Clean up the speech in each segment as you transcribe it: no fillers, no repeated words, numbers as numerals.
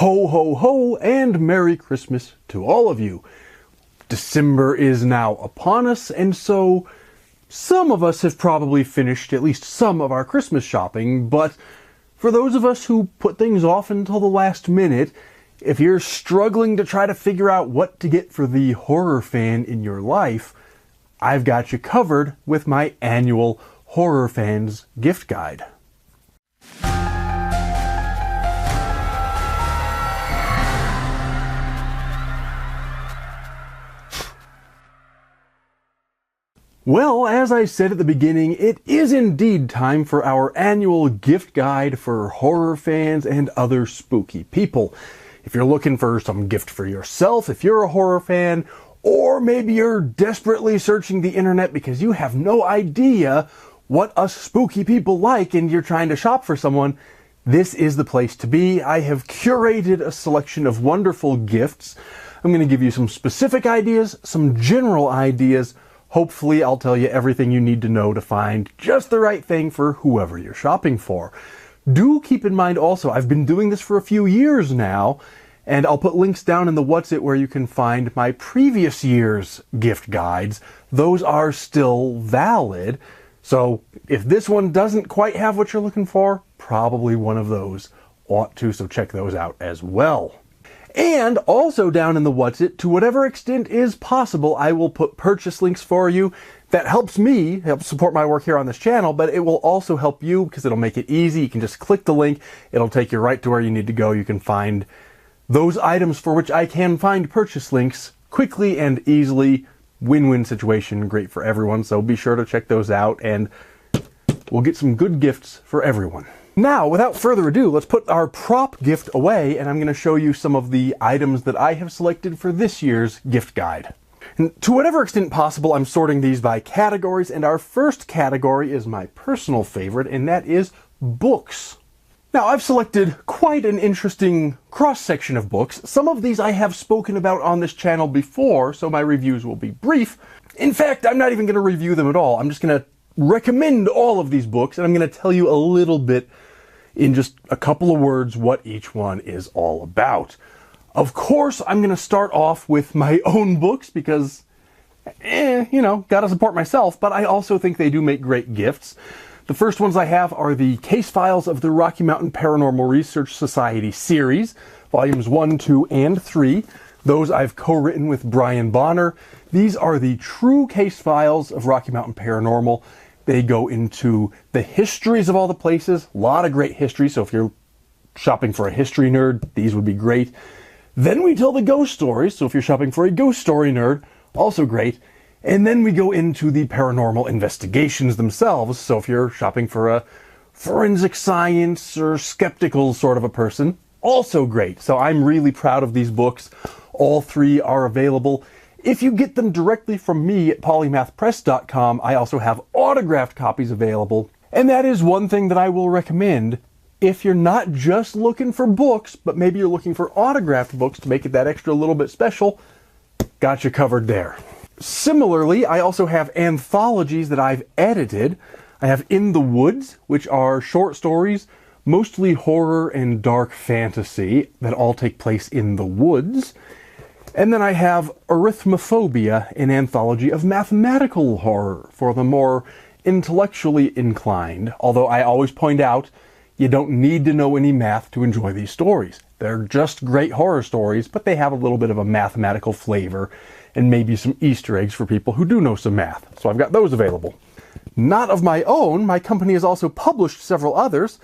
Ho, ho, ho, and Merry Christmas to all of you. December is now upon us, and so some of us have probably finished at least some of our Christmas shopping, but for those of us who put things off until the last minute, if you're struggling to try to figure out what to get for the horror fan in your life, I've got you covered with my annual Horror Fans Gift Guide. Well, as I said at the beginning, it is indeed time for our annual gift guide for horror fans and other spooky people. If you're looking for some gift for yourself, if you're a horror fan, or maybe you're desperately searching the internet because you have no idea what us spooky people like and you're trying to shop for someone, this is the place to be. I have curated a selection of wonderful gifts. I'm going to give you some specific ideas, some general ideas. Hopefully, I'll tell you everything you need to know to find just the right thing for whoever you're shopping for. Do keep in mind also, I've been doing this for a few years now, and I'll put links down in the What's It where you can find my previous year's gift guides. Those are still valid. So if this one doesn't quite have what you're looking for, probably one of those ought to, so check those out as well. And also down in the What's It, to whatever extent is possible, I will put purchase links for you. That helps me, helps support my work here on this channel, but it will also help you because it'll make it easy. You can just click the link. It'll take you right to where you need to go. You can find those items for which I can find purchase links quickly and easily. Win-win situation, great for everyone. So be sure to check those out and we'll get some good gifts for everyone. Now, without further ado, let's put our prop gift away, and I'm going to show you some of the items that I have selected for this year's gift guide. And to whatever extent possible, I'm sorting these by categories, and our first category is my personal favorite, and that is books. Now, I've selected quite an interesting cross-section of books. Some of these I have spoken about on this channel before, so my reviews will be brief. In fact, I'm not even going to review them at all. I'm just going to recommend all of these books, and I'm going to tell you a little bit in just a couple of words what each one is all about. Of course, I'm going to start off with my own books because, gotta support myself, but I also think they do make great gifts. The first ones I have are the Case Files of the Rocky Mountain Paranormal Research Society series, volumes 1, 2, and 3. Those I've co-written with Brian Bonner. These are the true case files of Rocky Mountain Paranormal. They go into the histories of all the places, a lot of great history, so if you're shopping for a history nerd, these would be great. Then we tell the ghost stories, so if you're shopping for a ghost story nerd, also great. And then we go into the paranormal investigations themselves, so if you're shopping for a forensic science or skeptical sort of a person, also great. So I'm really proud of these books. All three are available. If you get them directly from me at polymathpress.com, I also have autographed copies available. And that is one thing that I will recommend if you're not just looking for books, but maybe you're looking for autographed books to make it that extra little bit special. Got you covered there. Similarly, I also have anthologies that I've edited. I have In the Woods, which are short stories, mostly horror and dark fantasy, that all take place in the woods. And then I have Arithmophobia, an anthology of mathematical horror for the more intellectually inclined, although I always point out you don't need to know any math to enjoy these stories. They're just great horror stories, but they have a little bit of a mathematical flavor and maybe some Easter eggs for people who do know some math. So I've got those available. Not of my own, my company has also published several others.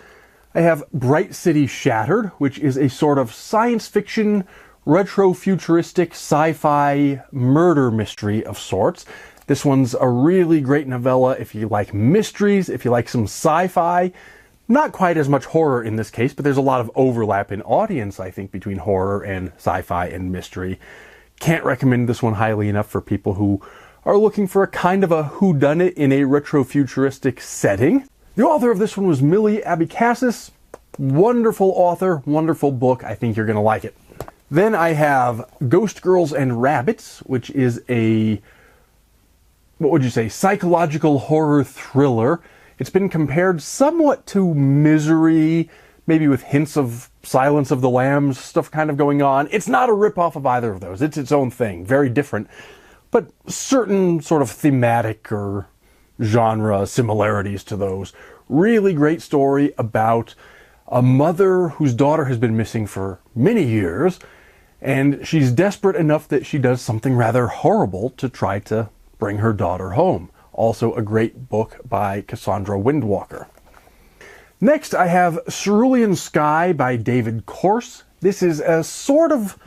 I have Bright City Shattered, which is a sort of science fiction retro-futuristic sci-fi murder mystery of sorts. This one's a really great novella if you like mysteries, if you like some sci-fi. Not quite as much horror in this case, but there's a lot of overlap in audience, I think, between horror and sci-fi and mystery. Can't recommend this one highly enough for people who are looking for a kind of a whodunit in a retro-futuristic setting. The author of this one was Millie Abecassis. Wonderful author, wonderful book. I think you're going to like it. Then I have Ghost Girls and Rabbits, which is a, psychological horror thriller. It's been compared somewhat to Misery, maybe with hints of Silence of the Lambs stuff kind of going on. It's not a ripoff of either of those. It's its own thing, very different, but certain sort of thematic or genre similarities to those. Really great story about a mother whose daughter has been missing for many years, and she's desperate enough that she does something rather horrible to try to bring her daughter home. Also a great book by Cassandra Windwalker. Next, I have Cerulean Sky by David Corse. This is a sort of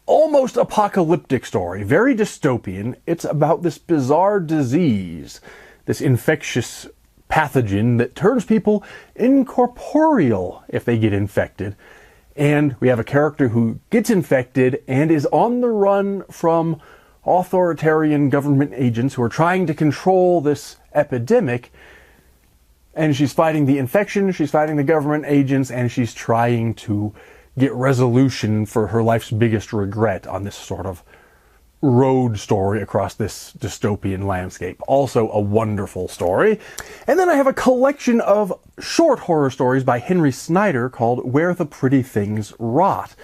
almost apocalyptic story, very dystopian. It's about this bizarre disease, this infectious pathogen that turns people incorporeal if they get infected. And we have a character who gets infected and is on the run from authoritarian government agents who are trying to control this epidemic. And she's fighting the infection, she's fighting the government agents, and she's trying to get resolution for her life's biggest regret on this sort of road story across this dystopian landscape. Also a wonderful story. And then I have a collection of short horror stories by Henry Snyder called Where the Pretty Things Rot.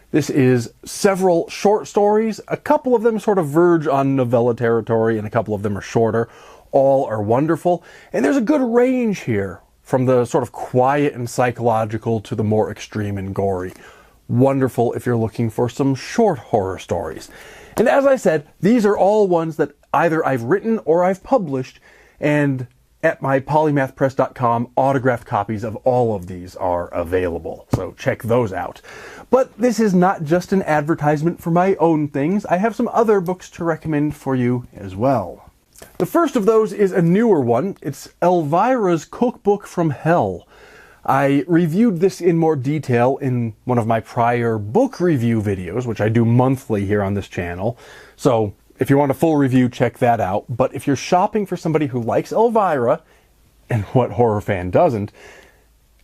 This is several short stories. A couple of them sort of verge on novella territory, and a couple of them are shorter. All are wonderful, and there's a good range here, from the sort of quiet and psychological to the more extreme and gory. Wonderful if you're looking for some short horror stories. And as I said, these are all ones that either I've written or I've published, and at my polymathpress.com, autographed copies of all of these are available, so check those out. But this is not just an advertisement for my own things. I have some other books to recommend for you as well. The first of those is a newer one. It's Elvira's Cookbook from Hell. I reviewed this in more detail in one of my prior book review videos, which I do monthly here on this channel. So if you want a full review, check that out. But if you're shopping for somebody who likes Elvira, and what horror fan doesn't,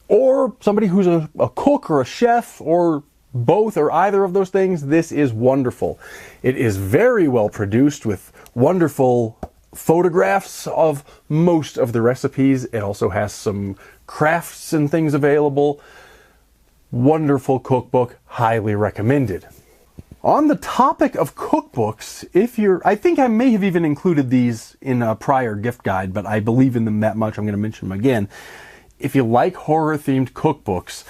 or somebody who's a cook or a chef, or both or either of those things, this is wonderful. It is very well produced with wonderful photographs of most of the recipes. It also has some crafts and things available. Wonderful cookbook, highly recommended. On the topic of cookbooks, I think I may have even included these in a prior gift guide, but I believe in them that much, I'm going to mention them again. If you like horror-themed cookbooks,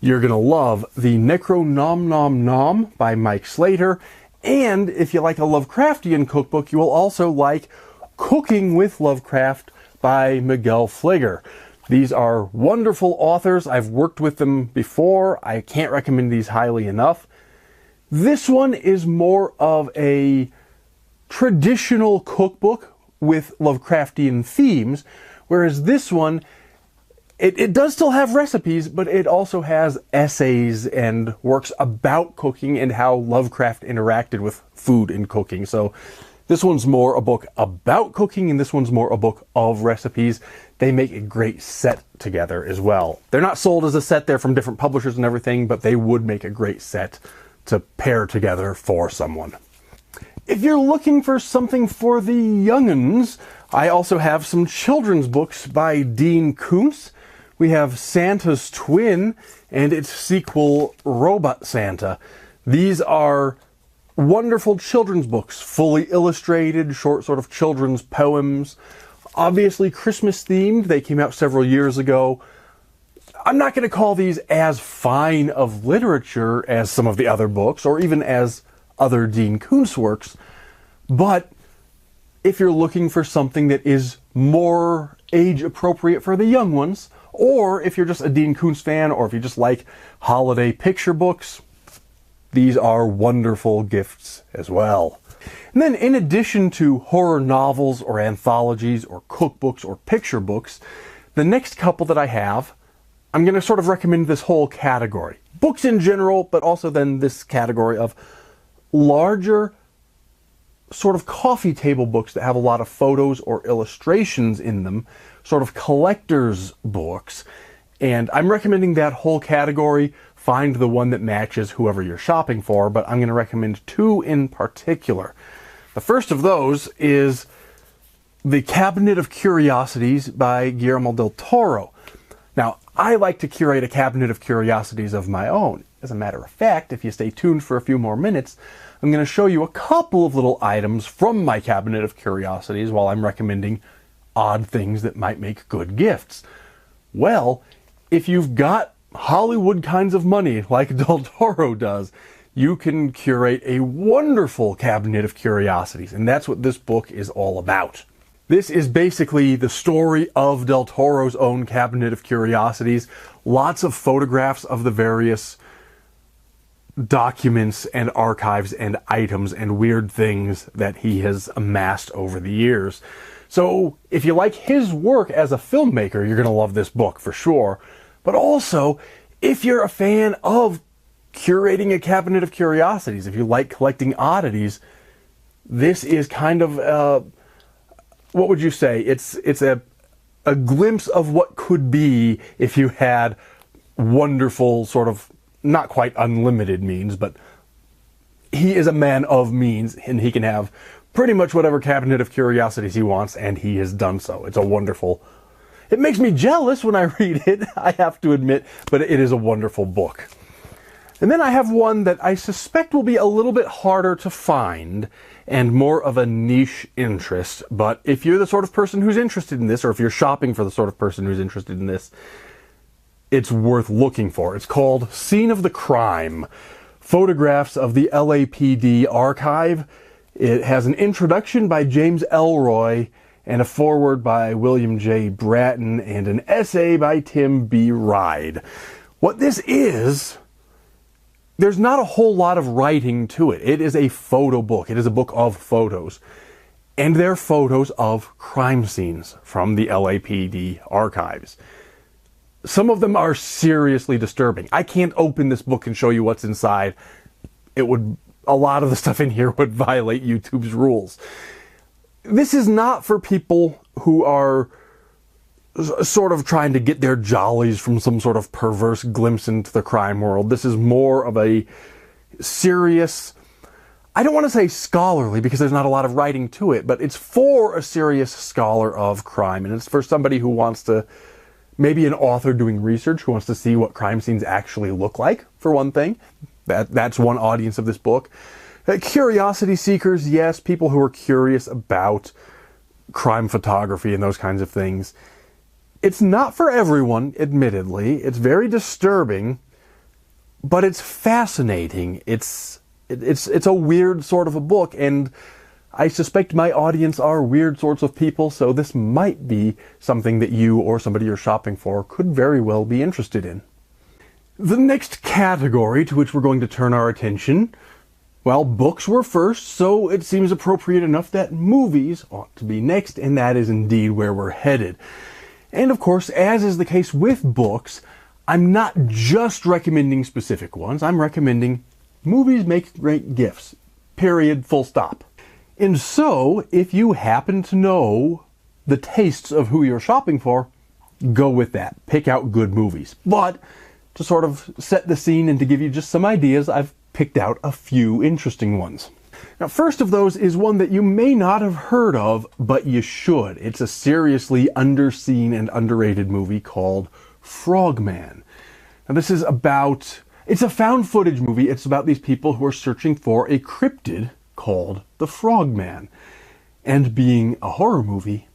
you're going to love the Necro Nom Nom Nom by Mike Slater. And if you like a Lovecraftian cookbook, you will also like Cooking with Lovecraft by Miguel Fligger. These are wonderful authors. I've worked with them before. I can't recommend these highly enough. This one is more of a traditional cookbook with Lovecraftian themes, whereas this one, it does still have recipes, but it also has essays and works about cooking and how Lovecraft interacted with food and cooking. So this one's more a book about cooking, and this one's more a book of recipes. They make a great set together as well. They're not sold as a set, they're from different publishers and everything, but they would make a great set to pair together for someone. If you're looking for something for the young'uns, I also have some children's books by Dean Koontz. We have Santa's Twin and its sequel, Robot Santa. These are wonderful children's books, fully illustrated, short sort of children's poems. Obviously Christmas themed. They came out several years ago. I'm not going to call these as fine of literature as some of the other books, or even as other Dean Koontz works, but if you're looking for something that is more age appropriate for the young ones, or if you're just a Dean Koontz fan, or if you just like holiday picture books, these are wonderful gifts as well. And then in addition to horror novels or anthologies or cookbooks or picture books, the next couple that I have, I'm going to sort of recommend this whole category. Books in general, but also then this category of larger sort of coffee table books that have a lot of photos or illustrations in them, sort of collector's books. And I'm recommending that whole category. Find the one that matches whoever you're shopping for, but I'm going to recommend two in particular. The first of those is The Cabinet of Curiosities by Guillermo del Toro. Now, I like to curate a cabinet of curiosities of my own. As a matter of fact, if you stay tuned for a few more minutes, I'm going to show you a couple of little items from my cabinet of curiosities while I'm recommending odd things that might make good gifts. Well, if you've got Hollywood kinds of money like Del Toro does, you can curate a wonderful cabinet of curiosities, and that's what this book is all about. This is basically the story of Del Toro's own cabinet of curiosities. Lots of photographs of the various documents and archives and items and weird things that he has amassed over the years. So if you like his work as a filmmaker, you're going to love this book for sure. But also, if you're a fan of curating a cabinet of curiosities, if you like collecting oddities, this is kind of what would you say? It's a glimpse of what could be if you had wonderful, sort of, not quite unlimited means, but he is a man of means, and he can have pretty much whatever cabinet of curiosities he wants, and he has done so. It's a wonderful... It makes me jealous when I read it, I have to admit, but it is a wonderful book. And then I have one that I suspect will be a little bit harder to find and more of a niche interest, but if you're the sort of person who's interested in this, or if you're shopping for the sort of person who's interested in this, it's worth looking for. It's called Scene of the Crime, Photographs of the LAPD Archive. It has an introduction by James Elroy and a foreword by William J. Bratton and an essay by Tim B. Ride. What this is... There's not a whole lot of writing to it. It is a photo book. It is a book of photos. And they're photos of crime scenes from the LAPD archives. Some of them are seriously disturbing. I can't open this book and show you what's inside. A lot of the stuff in here would violate YouTube's rules. This is not for people who are sort of trying to get their jollies from some sort of perverse glimpse into the crime world. This is more of a serious, I don't want to say scholarly because there's not a lot of writing to it, but it's for a serious scholar of crime, and it's for somebody who wants to, maybe an author doing research who wants to see what crime scenes actually look like, for one thing. That's one audience of this book. Curiosity seekers, yes, people who are curious about crime photography and those kinds of things. It's not for everyone, admittedly. It's very disturbing, but it's fascinating. It's a weird sort of a book, and I suspect my audience are weird sorts of people, so this might be something that you or somebody you're shopping for could very well be interested in. The next category to which we're going to turn our attention, well, books were first, so it seems appropriate enough that movies ought to be next, and that is indeed where we're headed. And of course, as is the case with books, I'm not just recommending specific ones. I'm recommending movies make great gifts. Period. Full stop. And so, if you happen to know the tastes of who you're shopping for, go with that. Pick out good movies. But to sort of set the scene and to give you just some ideas, I've picked out a few interesting ones. Now, first of those is one that you may not have heard of, but you should. It's a seriously underseen and underrated movie called Frogman. Now, this is about... It's a found footage movie. It's about these people who are searching for a cryptid called the Frogman. And being a horror movie,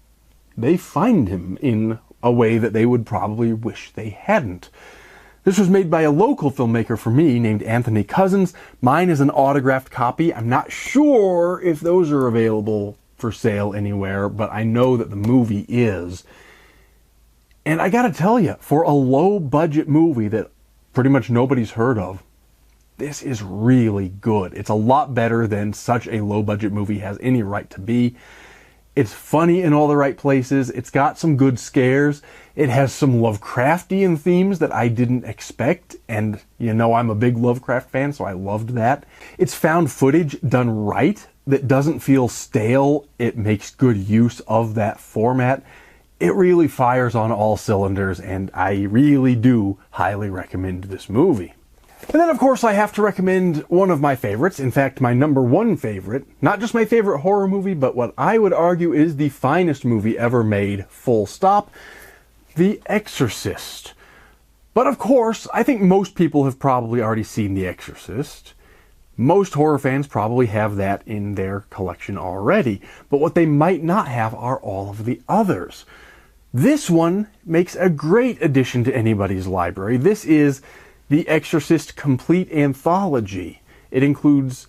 they find him in a way that they would probably wish they hadn't. This was made by a local filmmaker for me named Anthony Cousins. Mine is an autographed copy. I'm not sure if those are available for sale anywhere, but I know that the movie is. And I gotta tell you, for a low-budget movie that pretty much nobody's heard of, this is really good. It's a lot better than such a low-budget movie has any right to be. It's funny in all the right places. It's got some good scares. It has some Lovecraftian themes that I didn't expect. And, you know, I'm a big Lovecraft fan, so I loved that. It's found footage done right that doesn't feel stale. It makes good use of that format. It really fires on all cylinders, and I really do highly recommend this movie. And then, of course, I have to recommend one of my favorites. In fact, my number one favorite. Not just my favorite horror movie, but what I would argue is the finest movie ever made, full stop. The Exorcist. But of course, I think most people have probably already seen The Exorcist. Most horror fans probably have that in their collection already, but what they might not have are all of the others. This one makes a great addition to anybody's library. This is The Exorcist Complete Anthology. It includes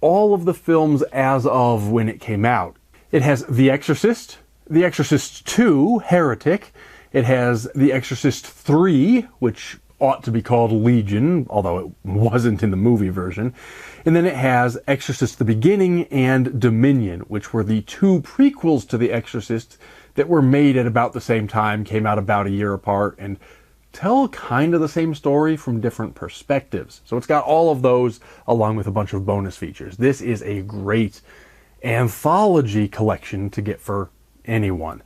all of the films as of when it came out. It has The Exorcist, The Exorcist 2, Heretic. It has The Exorcist 3, which ought to be called Legion, although it wasn't in the movie version. And then it has Exorcist the Beginning and Dominion, which were the two prequels to The Exorcist that were made at about the same time, came out about a year apart, and tell kind of the same story from different perspectives. So it's got all of those along with a bunch of bonus features. This is a great anthology collection to get for anyone.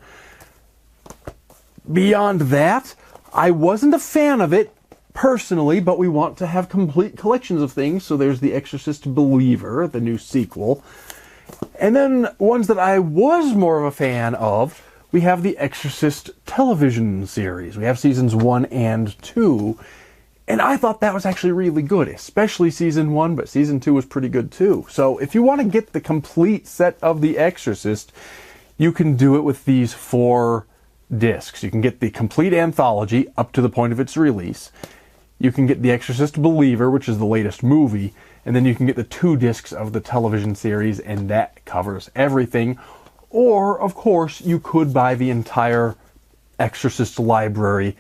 Beyond that, I wasn't a fan of it personally, but we want to have complete collections of things, so there's The Exorcist Believer, the new sequel. And then ones that I was more of a fan of, we have the Exorcist television series. We have seasons 1 and 2, and I thought that was actually really good, especially season 1, but season 2 was pretty good too. So if you want to get the complete set of The Exorcist, you can do it with these 4 discs. You can get the complete anthology up to the point of its release. You can get The Exorcist Believer, which is the latest movie, and then you can get the 2 discs of the television series, and that covers everything. Or, of course, you could buy the entire Exorcist library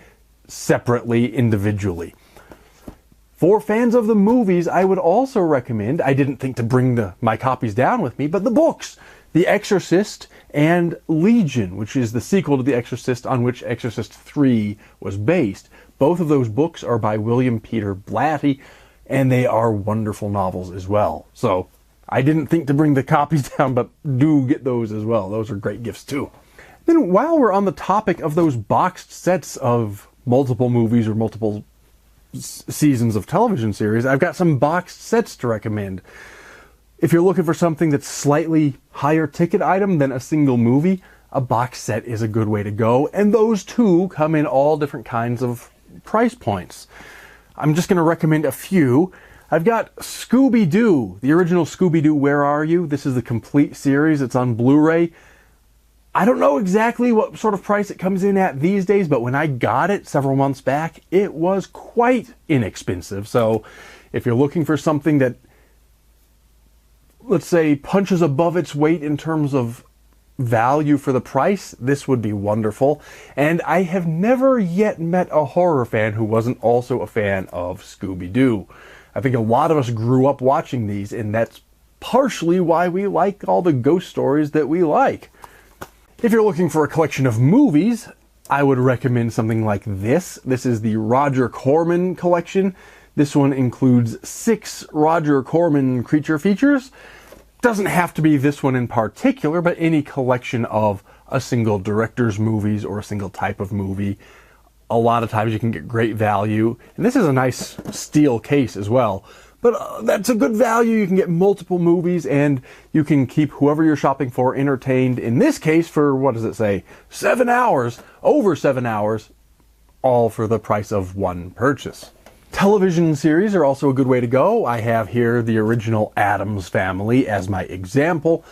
separately, individually. For fans of the movies, I would also recommend, I didn't think to bring my copies down with me, but the books. The Exorcist and Legion, which is the sequel to The Exorcist on which Exorcist 3 was based. Both of those books are by William Peter Blatty, and they are wonderful novels as well. So I didn't think to bring the copies down, but do get those as well. Those are great gifts too. Then while we're on the topic of those boxed sets of multiple movies or multiple seasons of television series, I've got some boxed sets to recommend. If you're looking for something that's slightly higher ticket item than a single movie, a box set is a good way to go, and those too come in all different kinds of price points. I'm just going to recommend a few. I've got Scooby-Doo, the original Scooby-Doo Where Are You? This is the complete series. It's on Blu-ray. I don't know exactly what sort of price it comes in at these days, but when I got it several months back, it was quite inexpensive. So if you're looking for something that, let's say, punches above its weight in terms of value for the price, this would be wonderful. And I have never yet met a horror fan who wasn't also a fan of Scooby-Doo. I think a lot of us grew up watching these, and that's partially why we like all the ghost stories that we like. If you're looking for a collection of movies, I would recommend something like this. This is the Roger Corman collection. This one includes 6 Roger Corman creature features. Doesn't have to be this one in particular, but any collection of a single director's movies or a single type of movie. A lot of times you can get great value. And this is a nice steel case as well. But that's a good value. You can get multiple movies and you can keep whoever you're shopping for entertained. In this case for, what does it say? 7 hours, over 7 hours, all for the price of one purchase. Television series are also a good way to go. I have here the original Addams Family as my example,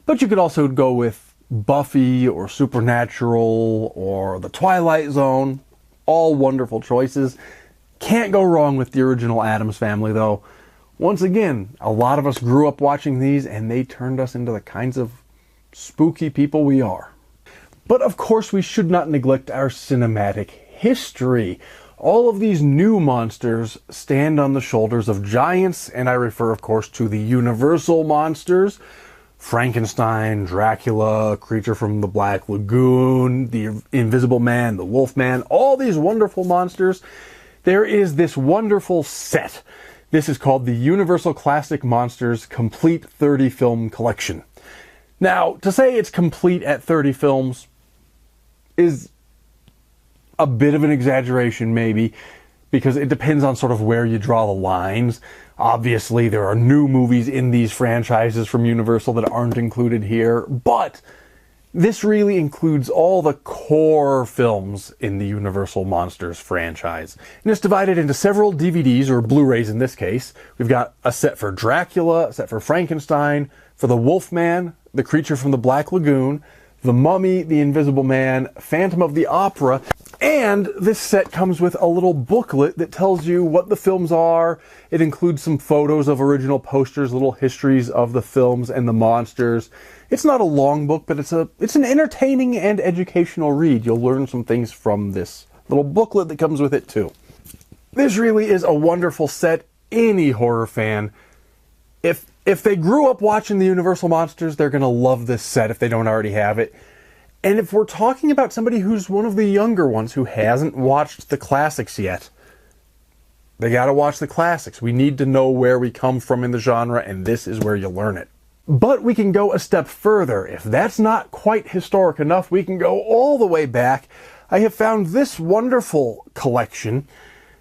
but you could also go with Buffy or Supernatural or The Twilight Zone. All wonderful choices. Can't go wrong with the original Addams Family though. Once again, a lot of us grew up watching these and they turned us into the kinds of spooky people we are. But of course we should not neglect our cinematic history. All of these new monsters stand on the shoulders of giants, and I refer, of course, to the Universal monsters. Frankenstein, Dracula, Creature from the Black Lagoon, the Invisible Man, the Wolfman, all these wonderful monsters. There is this wonderful set. This is called the Universal Classic Monsters Complete 30 Film Collection. Now, to say it's complete at 30 films is a bit of an exaggeration maybe, because it depends on sort of where you draw the lines. Obviously, there are new movies in these franchises from Universal that aren't included here, but This really includes all the core films in the Universal Monsters franchise. And it's divided into several DVDs, or Blu-rays in this case. We've got a set for Dracula, a set for Frankenstein, for the Wolfman, the Creature from the Black Lagoon, the Mummy, the Invisible Man, Phantom of the Opera, and this set comes with a little booklet that tells you what the films are. It includes some photos of original posters, little histories of the films and the monsters. It's not a long book, but it's an entertaining and educational read. You'll learn some things from this little booklet that comes with it too. This really is a wonderful set. Any horror fan, if they grew up watching the Universal Monsters, they're going to love this set if they don't already have it. And if we're talking about somebody who's one of the younger ones who hasn't watched the classics yet, they got to watch the classics. We need to know where we come from in the genre, and this is where you learn it. But we can go a step further. If that's not quite historic enough, we can go all the way back. I have found this wonderful collection.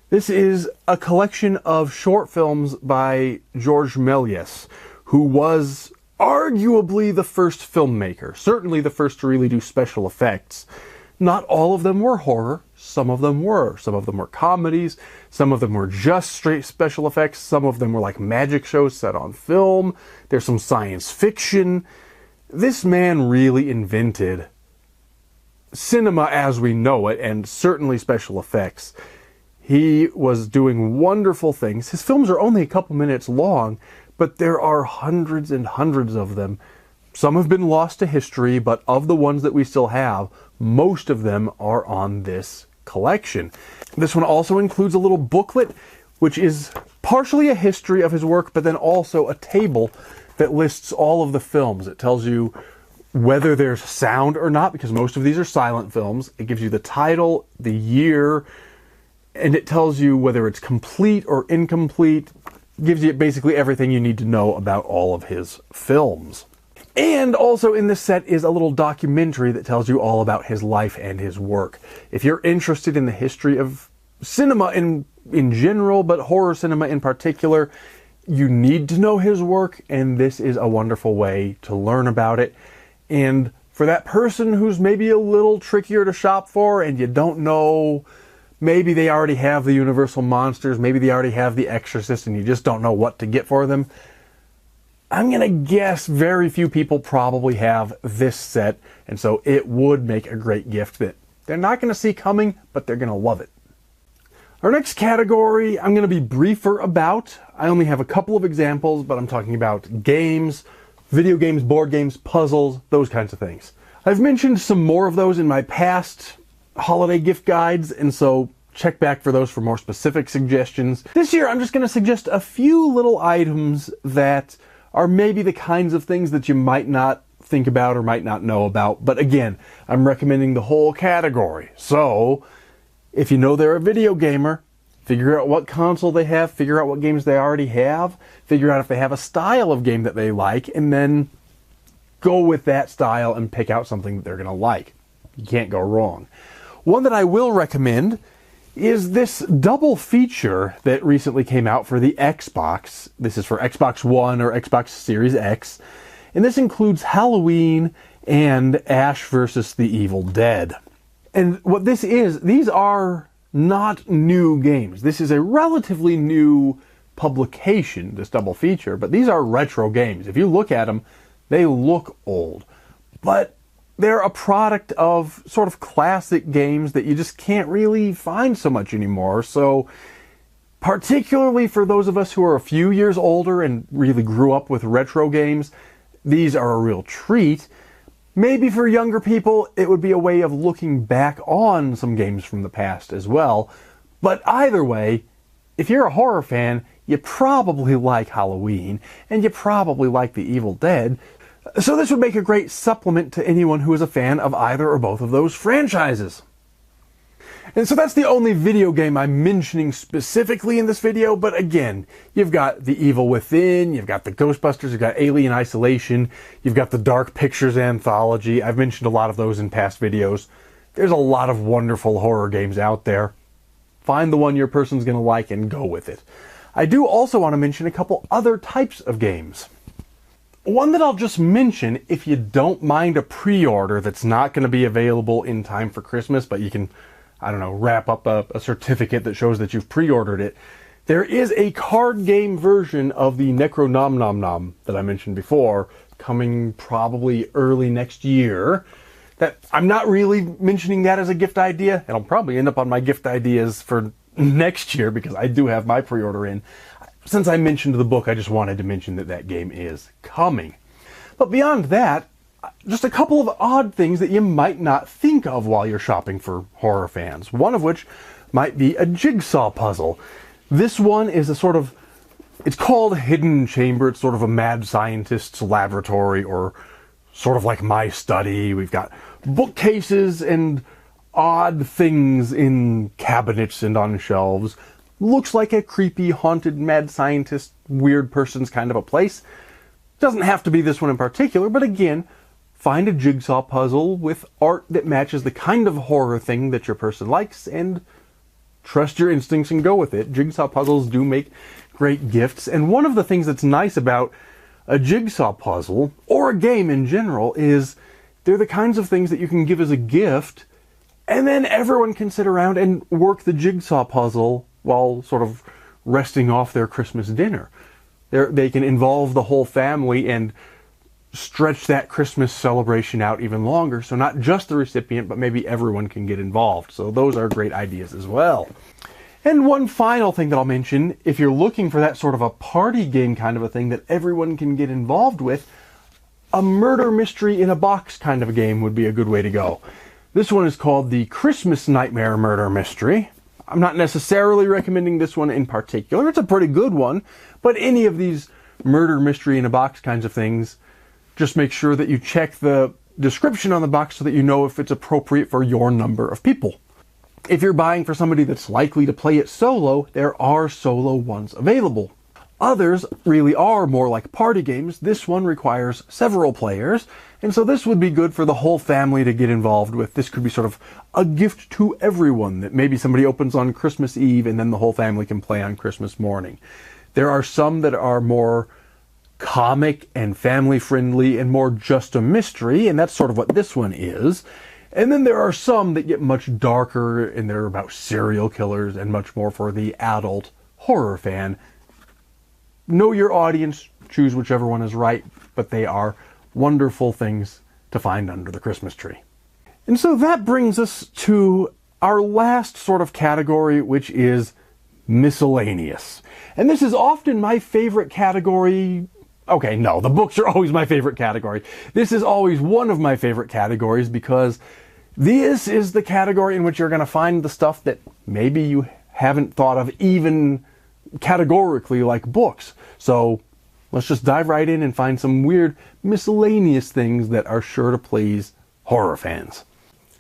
This is a collection of short films by George Méliès, who was arguably the first filmmaker, certainly the first to really do special effects. Not all of them were horror, some of them were. Some of them were comedies, some of them were just straight special effects, some of them were like magic shows set on film, there's some science fiction. This man really invented cinema as we know it, and certainly special effects. He was doing wonderful things. His films are only a couple minutes long, but there are hundreds and hundreds of them. Some have been lost to history, but of the ones that we still have, most of them are on this collection. This one also includes a little booklet, which is partially a history of his work, but then also a table that lists all of the films. It tells you whether there's sound or not, because most of these are silent films. It gives you the title, the year, and it tells you whether it's complete or incomplete. Gives you basically everything you need to know about all of his films. And also in this set is a little documentary that tells you all about his life and his work. If you're interested in the history of cinema in general, but horror cinema in particular, you need to know his work, and this is a wonderful way to learn about it. And for that person who's maybe a little trickier to shop for and you don't know, maybe they already have the Universal Monsters, maybe they already have the Exorcist, and you just don't know what to get for them, I'm going to guess very few people probably have this set, and so it would make a great gift that they're not going to see coming, but they're going to love it. Our next category I'm going to be briefer about. I only have a couple of examples, but I'm talking about games, video games, board games, puzzles, those kinds of things. I've mentioned some more of those in my past holiday gift guides, and so check back for those for more specific suggestions. This year I'm just going to suggest a few little items that are maybe the kinds of things that you might not think about or might not know about. But again, I'm recommending the whole category. So if you know they're a video gamer, figure out what console they have, figure out what games they already have, figure out if they have a style of game that they like, and then go with that style and pick out something that they're going to like. You can't go wrong. One that I will recommend is this double feature that recently came out for the Xbox. This is for Xbox One or Xbox Series X. And this includes Halloween and Ash vs. the Evil Dead. And what this is, these are not new games. This is a relatively new publication, this double feature, but these are retro games. If you look at them, they look old. But they're a product of sort of classic games that you just can't really find so much anymore. So particularly for those of us who are a few years older and really grew up with retro games, these are a real treat. Maybe for younger people, it would be a way of looking back on some games from the past as well. But either way, if you're a horror fan, you probably like Halloween, and you probably like The Evil Dead. So this would make a great supplement to anyone who is a fan of either or both of those franchises. And so that's the only video game I'm mentioning specifically in this video, but again, you've got The Evil Within, you've got the Ghostbusters, you've got Alien Isolation, you've got the Dark Pictures Anthology. I've mentioned a lot of those in past videos. There's a lot of wonderful horror games out there. Find the one your person's going to like and go with it. I do also want to mention a couple other types of games. One that I'll just mention, if you don't mind a pre-order that's not going to be available in time for Christmas, but you can, I don't know, wrap up a certificate that shows that you've pre-ordered it. There is a card game version of the Necro Nom Nom Nom that I mentioned before, coming probably early next year. That I'm not really mentioning that as a gift idea. It'll probably end up on my gift ideas for next year because I do have my pre-order in. Since I mentioned the book, I just wanted to mention that that game is coming. But beyond that, just a couple of odd things that you might not think of while you're shopping for horror fans. One of which might be a jigsaw puzzle. This one is a sort of, it's called Hidden Chamber. It's sort of a mad scientist's laboratory, or sort of like my study. We've got bookcases and odd things in cabinets and on shelves. Looks like a creepy, haunted, mad scientist, weird person's kind of a place. Doesn't have to be this one in particular, but again, find a jigsaw puzzle with art that matches the kind of horror thing that your person likes, and trust your instincts and go with it. Jigsaw puzzles do make great gifts, and one of the things that's nice about a jigsaw puzzle, or a game in general, is they're the kinds of things that you can give as a gift, and then everyone can sit around and work the jigsaw puzzle while sort of resting off their Christmas dinner. They can involve the whole family and stretch that Christmas celebration out even longer, so not just the recipient, but maybe everyone can get involved. So those are great ideas as well. And one final thing that I'll mention, if you're looking for that sort of a party game kind of a thing that everyone can get involved with, a murder mystery in a box kind of a game would be a good way to go. This one is called the Christmas Nightmare Murder Mystery. I'm not necessarily recommending this one in particular. It's a pretty good one, but any of these murder mystery in a box kinds of things, just make sure that you check the description on the box so that you know if it's appropriate for your number of people. If you're buying for somebody that's likely to play it solo, there are solo ones available. Others really are more like party games. This one requires several players, and so this would be good for the whole family to get involved with. This could be sort of a gift to everyone that maybe somebody opens on Christmas Eve and then the whole family can play on Christmas morning. There are some that are more comic and family friendly and more just a mystery, and that's sort of what this one is. And then there are some that get much darker, and they're about serial killers and much more for the adult horror fan. Know your audience, choose whichever one is right, but they are wonderful things to find under the Christmas tree. And so that brings us to our last sort of category, which is miscellaneous. And this is often my favorite category. Okay, no, the books are always my favorite category. This is always one of my favorite categories because this is the category in which you're going to find the stuff that maybe you haven't thought of even categorically like books. So let's just dive right in and find some weird miscellaneous things that are sure to please horror fans.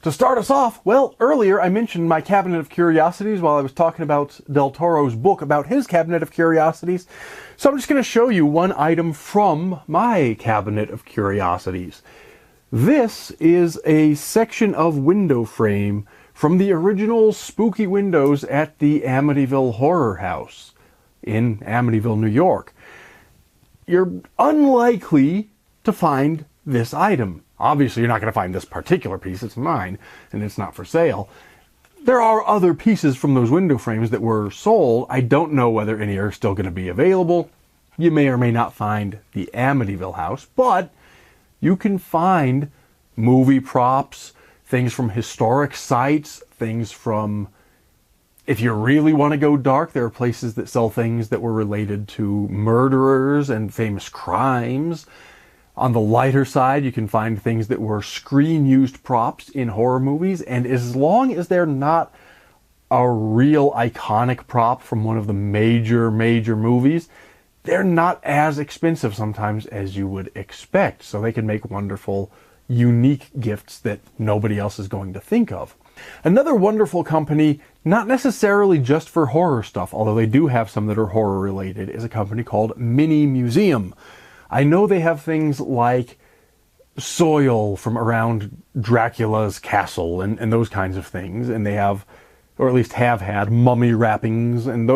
To start us off, well, earlier I mentioned my Cabinet of Curiosities while I was talking about Del Toro's book about his Cabinet of Curiosities. So I'm just going to show you one item from my Cabinet of Curiosities. This is a section of window frame from the original spooky windows at the Amityville Horror House in Amityville, New York. You're unlikely to find this item. Obviously, you're not going to find this particular piece. It's mine, and it's not for sale. There are other pieces from those window frames that were sold. I don't know whether any are still going to be available. You may or may not find the Amityville house, but you can find movie props, things from historic sites, things from... If you really want to go dark, there are places that sell things that were related to murderers and famous crimes. On the lighter side, you can find things that were screen-used props in horror movies, and as long as they're not a real iconic prop from one of the major movies, they're not as expensive sometimes as you would expect. So they can make wonderful, unique gifts that nobody else is going to think of. Another wonderful company, not necessarily just for horror stuff, although they do have some that are horror related, is a company called Mini Museum. I know they have things like soil from around Dracula's castle and those kinds of things, and they have, or at least have had, mummy wrappings and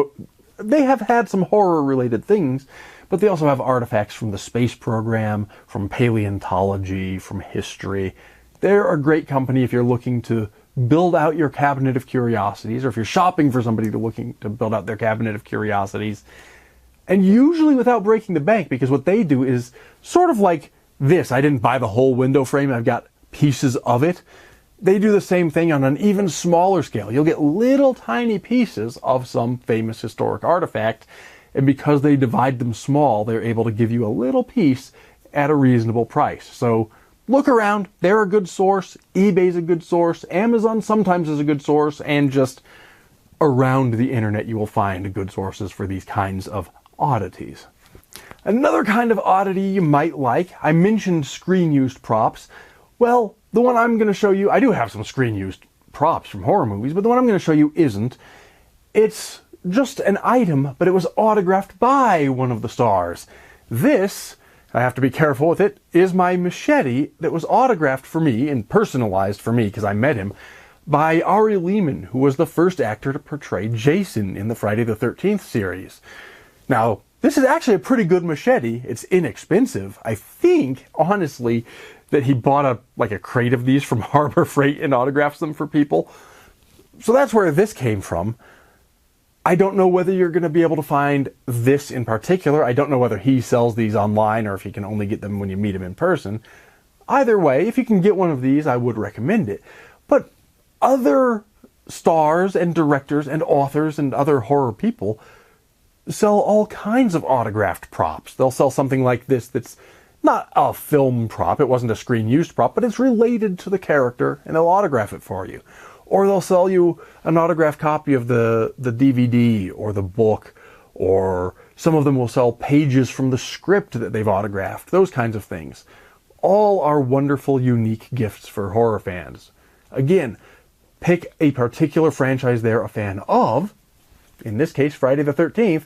they have had some horror-related things, but they also have artifacts from the space program, from paleontology, from history. They're a great company if you're looking to build out your cabinet of curiosities, or if you're shopping for somebody looking to build out their cabinet of curiosities. And usually without breaking the bank, because what they do is sort of like this. I didn't buy the whole window frame, I've got pieces of it. They do the same thing on an even smaller scale. You'll get little tiny pieces of some famous historic artifact, and because they divide them small, they're able to give you a little piece at a reasonable price. So look around, they're a good source, eBay's a good source, Amazon sometimes is a good source, and just around the internet you will find good sources for these kinds of oddities. Another kind of oddity you might like, I mentioned screen-used props. Well, the one I'm going to show you, I do have some screen-used props from horror movies, but the one I'm going to show you isn't. It's just an item, but it was autographed by one of the stars. This, I have to be careful with it, is my machete that was autographed for me and personalized for me because I met him by Ari Lehman, who was the first actor to portray Jason in the Friday the 13th series. Now, this is actually a pretty good machete. It's inexpensive. I think, honestly, that he bought a crate of these from Harbor Freight and autographs them for people. So that's where this came from. I don't know whether you're going to be able to find this in particular. I don't know whether he sells these online or if you can only get them when you meet him in person. Either way, if you can get one of these, I would recommend it. But other stars and directors and authors and other horror people sell all kinds of autographed props. They'll sell something like this that's not a film prop, it wasn't a screen-used prop, but it's related to the character, and they'll autograph it for you. Or they'll sell you an autographed copy of the DVD or the book, or some of them will sell pages from the script that they've autographed, those kinds of things. All are wonderful, unique gifts for horror fans. Again, pick a particular franchise they're a fan of, in this case Friday the 13th,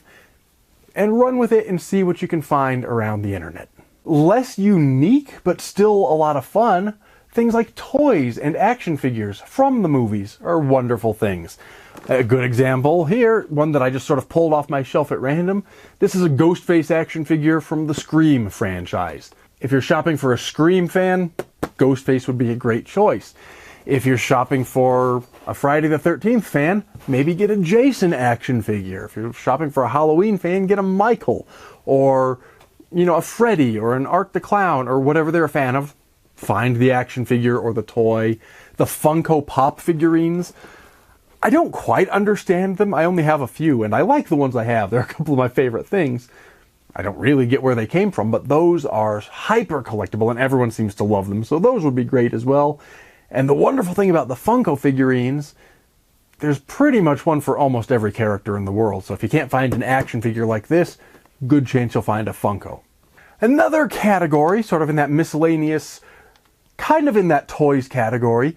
and run with it and see what you can find around the internet. Less unique, but still a lot of fun, things like toys and action figures from the movies are wonderful things. A good example here, one that I just sort of pulled off my shelf at random. This is a Ghostface action figure from the Scream franchise. If you're shopping for a Scream fan, Ghostface would be a great choice. If you're shopping for a Friday the 13th fan, maybe get a Jason action figure. If you're shopping for a Halloween fan, get a Michael, or a Freddy or an Art the Clown or whatever they're a fan of. Find the action figure or the toy. The Funko Pop figurines, I don't quite understand them. I only have a few, and I like the ones I have. They're a couple of my favorite things. I don't really get where they came from, but those are hyper collectible, and everyone seems to love them, so those would be great as well. And the wonderful thing about the Funko figurines, there's pretty much one for almost every character in the world, so if you can't find an action figure like this, good chance you'll find a Funko. Another category, sort of in that miscellaneous, kind of in that toys category,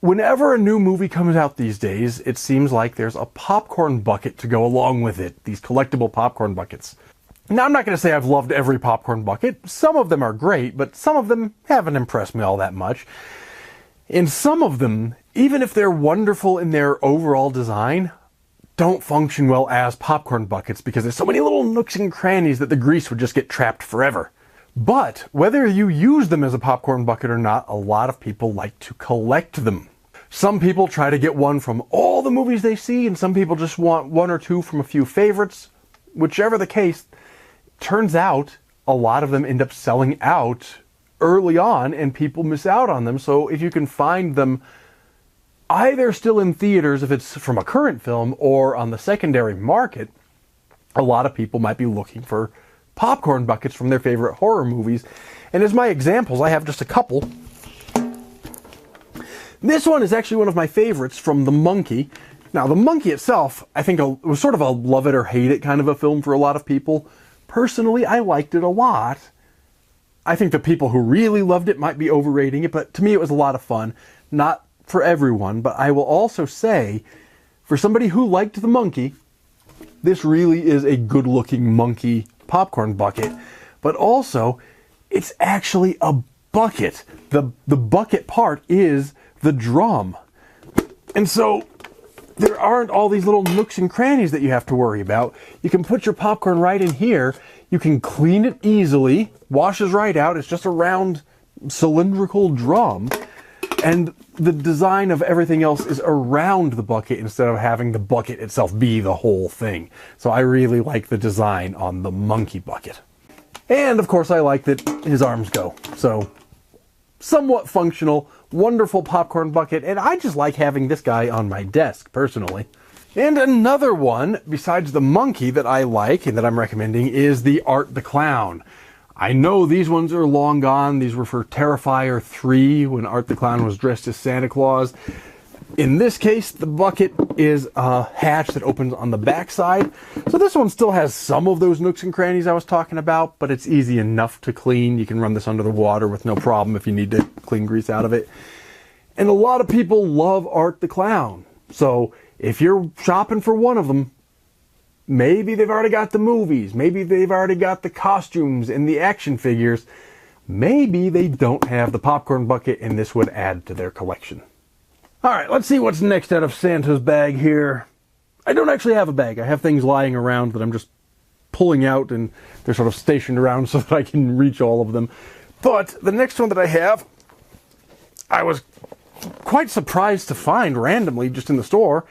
whenever a new movie comes out these days, it seems like there's a popcorn bucket to go along with it, these collectible popcorn buckets. Now, I'm not going to say I've loved every popcorn bucket. Some of them are great, but some of them haven't impressed me all that much. And some of them, even if they're wonderful in their overall design, don't function well as popcorn buckets because there's so many little nooks and crannies that the grease would just get trapped forever. But whether you use them as a popcorn bucket or not, a lot of people like to collect them. Some people try to get one from all the movies they see, and some people just want one or two from a few favorites. Whichever the case, turns out a lot of them end up selling out early on and people miss out on them. So if you can find them either still in theaters if it's from a current film or on the secondary market, a lot of people might be looking for popcorn buckets from their favorite horror movies. And as my examples, I have just a couple. This one is actually one of my favorites from The Monkey. Now, The Monkey itself, I think it was sort of a love it or hate it kind of a film for a lot of people. Personally, I liked it a lot. I think the people who really loved it might be overrating it, but to me it was a lot of fun. Not for everyone, but I will also say, for somebody who liked The Monkey, this really is a good-looking monkey popcorn bucket. But also, it's actually a bucket. The bucket part is the drum. And so, there aren't all these little nooks and crannies that you have to worry about. You can put your popcorn right in here. You can clean it easily. Washes right out. It's just a round cylindrical drum. And the design of everything else is around the bucket instead of having the bucket itself be the whole thing. So I really like the design on the monkey bucket. And of course I like that his arms go. So somewhat functional, wonderful popcorn bucket, and I just like having this guy on my desk, personally. And another one, besides the monkey, that I like and that I'm recommending is the Art the Clown. I know these ones are long gone. These were for Terrifier 3 when Art the Clown was dressed as Santa Claus. In this case, the bucket is a hatch that opens on the back side. So this one still has some of those nooks and crannies I was talking about, but it's easy enough to clean. You can run this under the water with no problem if you need to clean grease out of it. And a lot of people love Art the Clown. So if you're shopping for one of them, maybe they've already got the movies, maybe they've already got the costumes and the action figures, maybe they don't have the popcorn bucket, and this would add to their collection. Alright, let's see what's next out of Santa's bag here. I don't actually have a bag. I have things lying around that I'm just pulling out, and they're sort of stationed around so that I can reach all of them. But the next one that I have, I was quite surprised to find randomly just in the store.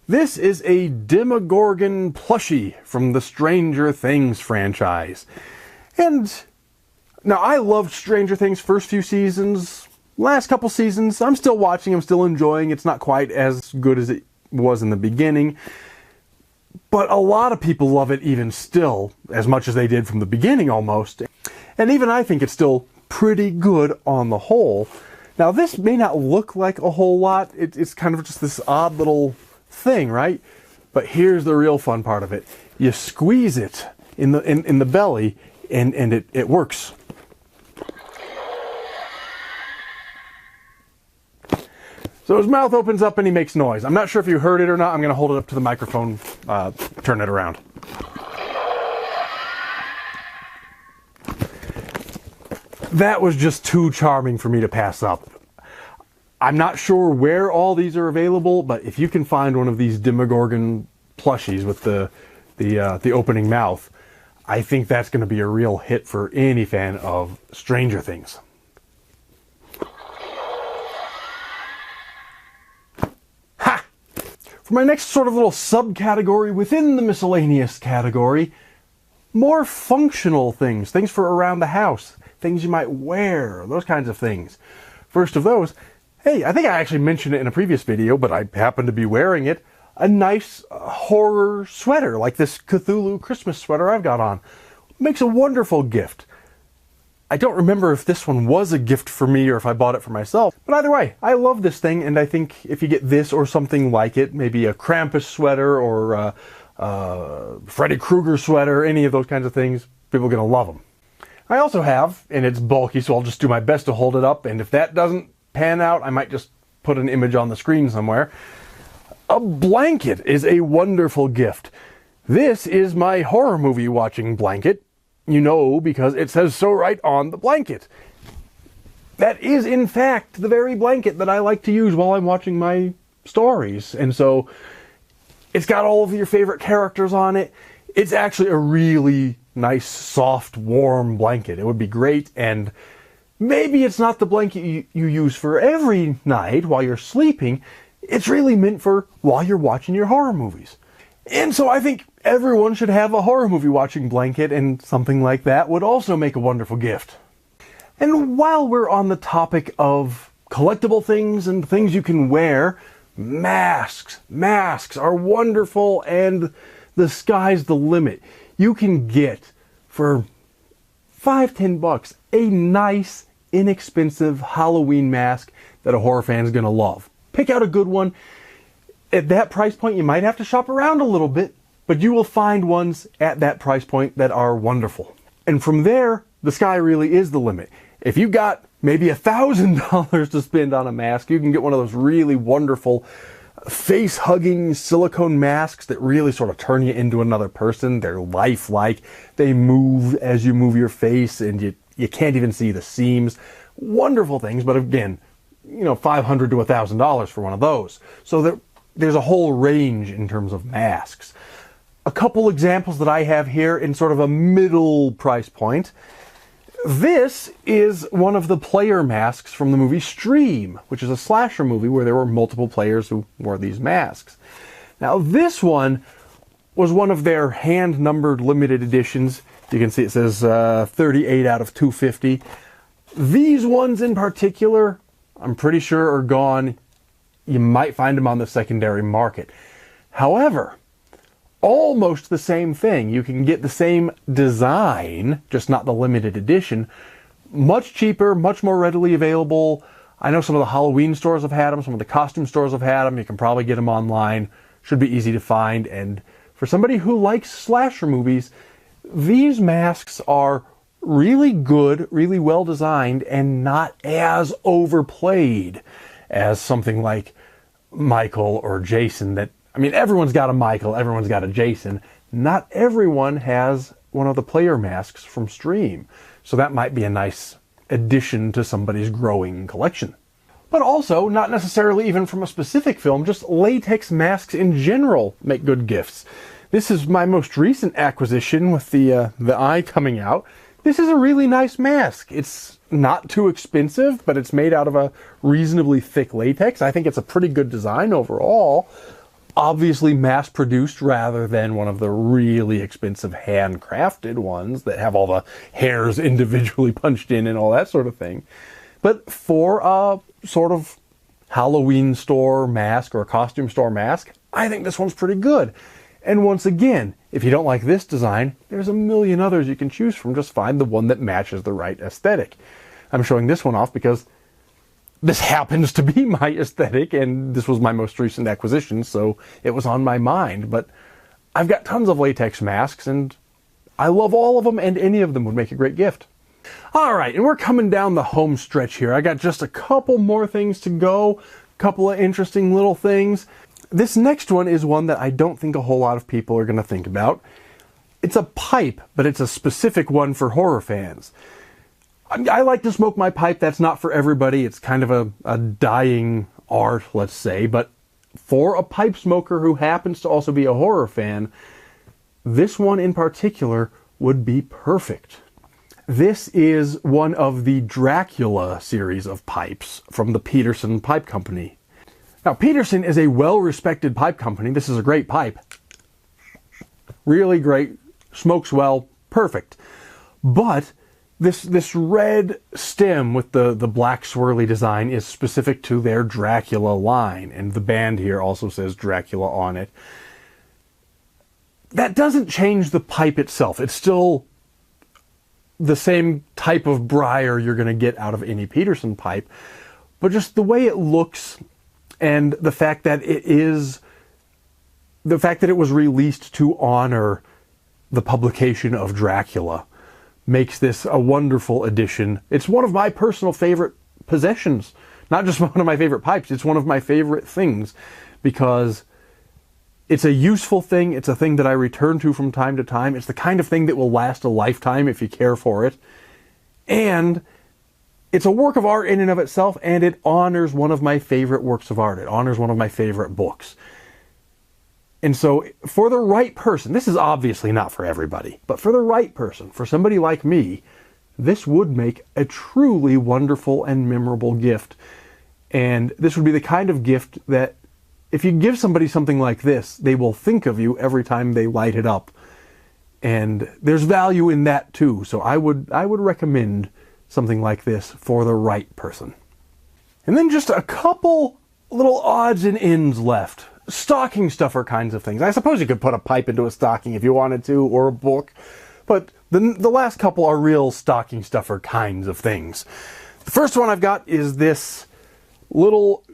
This is a Demogorgon plushie from the Stranger Things franchise. And now I loved Stranger Things first few seasons. Last couple seasons, I'm still watching, I'm still enjoying. It's not quite as good as it was in the beginning. But a lot of people love it even still, as much as they did from the beginning almost. And even I think it's still pretty good on the whole. Now this may not look like a whole lot. It's kind of just this odd little thing, right? But here's the real fun part of it. You squeeze it in the belly and it works. So his mouth opens up and he makes noise. I'm not sure if you heard it or not. I'm going to hold it up to the microphone, turn it around. That was just too charming for me to pass up. I'm not sure where all these are available, but if you can find one of these Demogorgon plushies with the opening mouth, I think that's going to be a real hit for any fan of Stranger Things. Ha! For my next sort of little subcategory within the miscellaneous category, more functional things, things for around the house, things you might wear, those kinds of things. First of those, hey, I think I actually mentioned it in a previous video, but I happen to be wearing it. A nice horror sweater, like this Cthulhu Christmas sweater I've got on. Makes a wonderful gift. I don't remember if this one was a gift for me or if I bought it for myself. But either way, I love this thing, and I think if you get this or something like it, maybe a Krampus sweater or a Freddy Krueger sweater, any of those kinds of things, people are going to love them. I also have, and it's bulky, so I'll just do my best to hold it up, and if that doesn't pan out, I might just put an image on the screen somewhere. A blanket is a wonderful gift. This is my horror movie watching blanket. You know, because it says so right on the blanket. That is, in fact, the very blanket that I like to use while I'm watching my stories. And so, it's got all of your favorite characters on it. It's actually a really nice, soft, warm blanket. It would be great, and maybe it's not the blanket you use for every night while you're sleeping. It's really meant for while you're watching your horror movies. And so I think everyone should have a horror movie watching blanket, and something like that would also make a wonderful gift. And while we're on the topic of collectible things and things you can wear, masks. Masks are wonderful, and the sky's the limit. You can get, for $5-10, a nice, inexpensive Halloween mask that a horror fan is going to love. Pick out a good one. At that price point, you might have to shop around a little bit, but you will find ones at that price point that are wonderful. And from there, the sky really is the limit. If you've got maybe $1,000 to spend on a mask, you can get one of those really wonderful face-hugging silicone masks that really sort of turn you into another person. They're lifelike. They move as you move your face, and you can't even see the seams. Wonderful things, but again, you know, $500 to $1,000 for one of those. So there's a whole range in terms of masks. A couple examples that I have here in sort of a middle price point. This is one of the player masks from the movie Stream, which is a slasher movie where there were multiple players who wore these masks. Now this one was one of their hand-numbered limited editions. You can see it says 38 out of 250. These ones in particular, I'm pretty sure are gone. You might find them on the secondary market. However, almost the same thing. You can get the same design, just not the limited edition. Much cheaper, much more readily available. I know some of the Halloween stores have had them, some of the costume stores have had them. You can probably get them online. Should be easy to find. And for somebody who likes slasher movies, these masks are really good, really well designed, and not as overplayed as something like Michael or Jason. I mean, everyone's got a Michael, everyone's got a Jason. Not everyone has one of the player masks from Stream. So that might be a nice addition to somebody's growing collection. But also, not necessarily even from a specific film, just latex masks in general make good gifts. This is my most recent acquisition with the eye coming out. This is a really nice mask. It's not too expensive, but it's made out of a reasonably thick latex. I think it's a pretty good design overall. Obviously mass-produced rather than one of the really expensive handcrafted ones that have all the hairs individually punched in and all that sort of thing. But for a sort of Halloween store mask or a costume store mask, I think this one's pretty good. And once again, if you don't like this design, there's a million others you can choose from. Just find the one that matches the right aesthetic. I'm showing this one off because this happens to be my aesthetic, and this was my most recent acquisition, so it was on my mind. But I've got tons of latex masks, and I love all of them, and any of them would make a great gift. All right, and we're coming down the home stretch here. I got just a couple more things to go, a couple of interesting little things. This next one is one that I don't think a whole lot of people are going to think about. It's a pipe, but it's a specific one for horror fans. I like to smoke my pipe. That's not for everybody. It's kind of a dying art, let's say. But for a pipe smoker who happens to also be a horror fan, this one in particular would be perfect. This is one of the Dracula series of pipes from the Peterson Pipe Company. Now, Peterson is a well-respected pipe company. This is a great pipe. Really great. Smokes well. Perfect. But this red stem with the black swirly design is specific to their Dracula line. And the band here also says Dracula on it. That doesn't change the pipe itself. It's still the same type of briar you're going to get out of any Peterson pipe. But just the way it looks and the fact that it was released to honor the publication of Dracula makes this a wonderful addition. It's one of my personal favorite possessions. Not just one of my favorite pipes, it's one of my favorite things because it's a useful thing. It's a thing that I return to from time to time. It's the kind of thing that will last a lifetime if you care for it. And it's a work of art in and of itself, and it honors one of my favorite works of art. It honors one of my favorite books. And so for the right person, this is obviously not for everybody, but for the right person, for somebody like me, this would make a truly wonderful and memorable gift. And this would be the kind of gift that if you give somebody something like this, they will think of you every time they light it up. And there's value in that too. So I would recommend something like this for the right person. And then just a couple little odds and ends left. Stocking stuffer kinds of things. I suppose you could put a pipe into a stocking if you wanted to, or a book. But the last couple are real stocking stuffer kinds of things. The first one I've got is this little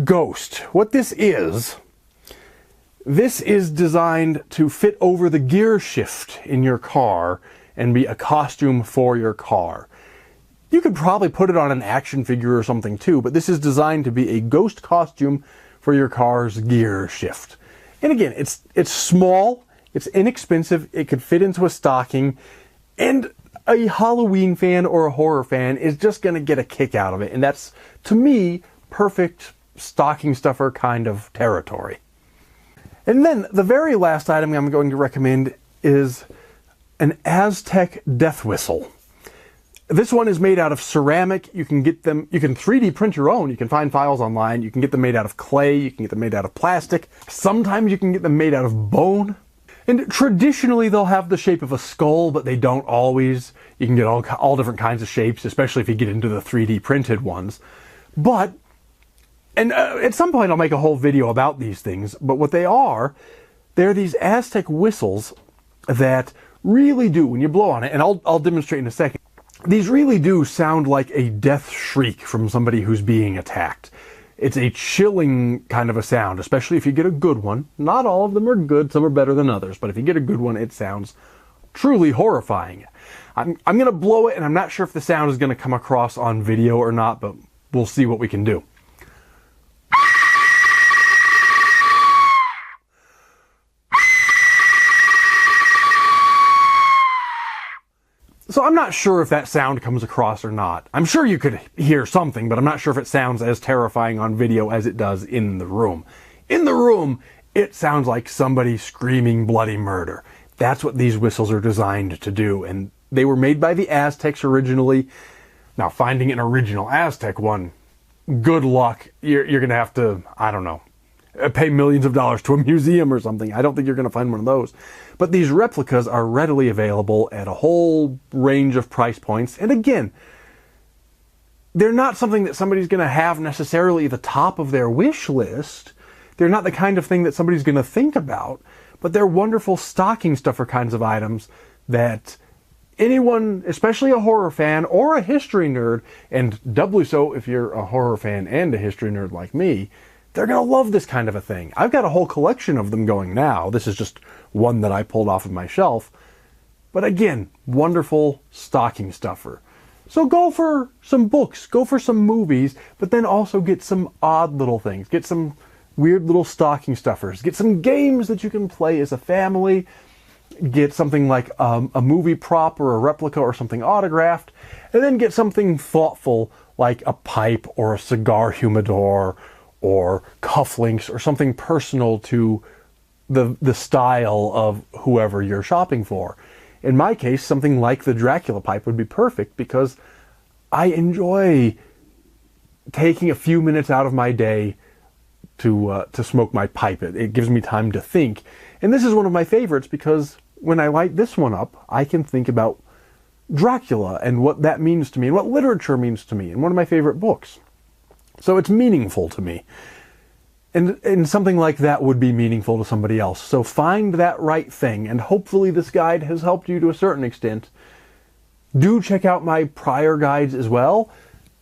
ghost. What this is designed to fit over the gear shift in your car and be a costume for your car. You could probably put it on an action figure or something too, but this is designed to be a ghost costume for your car's gear shift. And again, it's small, it's inexpensive, it could fit into a stocking, and a Halloween fan or a horror fan is just going to get a kick out of it. And that's, to me, perfect stocking stuffer kind of territory. And then the very last item I'm going to recommend is an Aztec death whistle. This one is made out of ceramic. You can get them, you can 3D print your own. You can find files online. You can get them made out of clay. You can get them made out of plastic. Sometimes you can get them made out of bone. And traditionally they'll have the shape of a skull, but they don't always. You can get all different kinds of shapes, especially if you get into the 3D printed ones. But, and at some point I'll make a whole video about these things, but what they are, they're these Aztec whistles that really do, when you blow on it, and I'll demonstrate in a second, these really do sound like a death shriek from somebody who's being attacked. It's a chilling kind of a sound, especially if you get a good one. Not all of them are good, some are better than others, but if you get a good one, it sounds truly horrifying. I'm going to blow it, and I'm not sure if the sound is going to come across on video or not, but we'll see what we can do. So I'm not sure if that sound comes across or not. I'm sure you could hear something, but I'm not sure if it sounds as terrifying on video as it does in the room. In the room, it sounds like somebody screaming bloody murder. That's what these whistles are designed to do, and they were made by the Aztecs originally. Now, finding an original Aztec one, good luck. You're going to have to, I don't know, pay millions of dollars to a museum or something. I don't think you're going to find one of those. But these replicas are readily available at a whole range of price points. And again, they're not something that somebody's going to have necessarily at the top of their wish list. They're not the kind of thing that somebody's going to think about. But they're wonderful stocking stuffer kinds of items that anyone, especially a horror fan or a history nerd, and doubly so if you're a horror fan and a history nerd like me, they're going to love this kind of a thing. I've got a whole collection of them going now. This is just one that I pulled off of my shelf. But again, wonderful stocking stuffer. So go for some books, go for some movies, but then also get some odd little things. Get some weird little stocking stuffers. Get some games that you can play as a family. Get something like a movie prop or a replica or something autographed. And then get something thoughtful like a pipe or a cigar humidor or cufflinks or something personal to the style of whoever you're shopping for. In my case, something like the Dracula pipe would be perfect because I enjoy taking a few minutes out of my day to smoke my pipe. It gives me time to think. And this is one of my favorites because when I light this one up, I can think about Dracula and what that means to me and what literature means to me and one of my favorite books. So it's meaningful to me. And something like that would be meaningful to somebody else. So find that right thing, and hopefully this guide has helped you to a certain extent. Do check out my prior guides as well.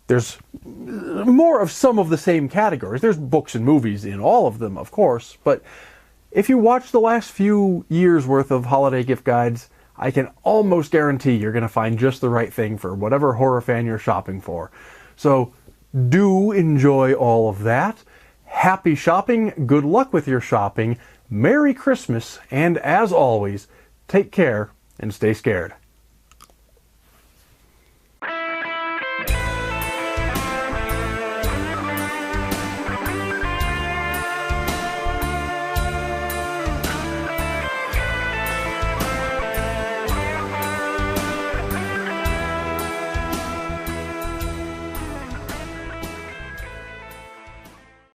There's more of some of the same categories. There's books and movies in all of them, of course, but if you watch the last few years worth of holiday gift guides, I can almost guarantee you're going to find just the right thing for whatever horror fan you're shopping for. So do enjoy all of that. Happy shopping, good luck with your shopping, Merry Christmas, and as always, take care and stay scared.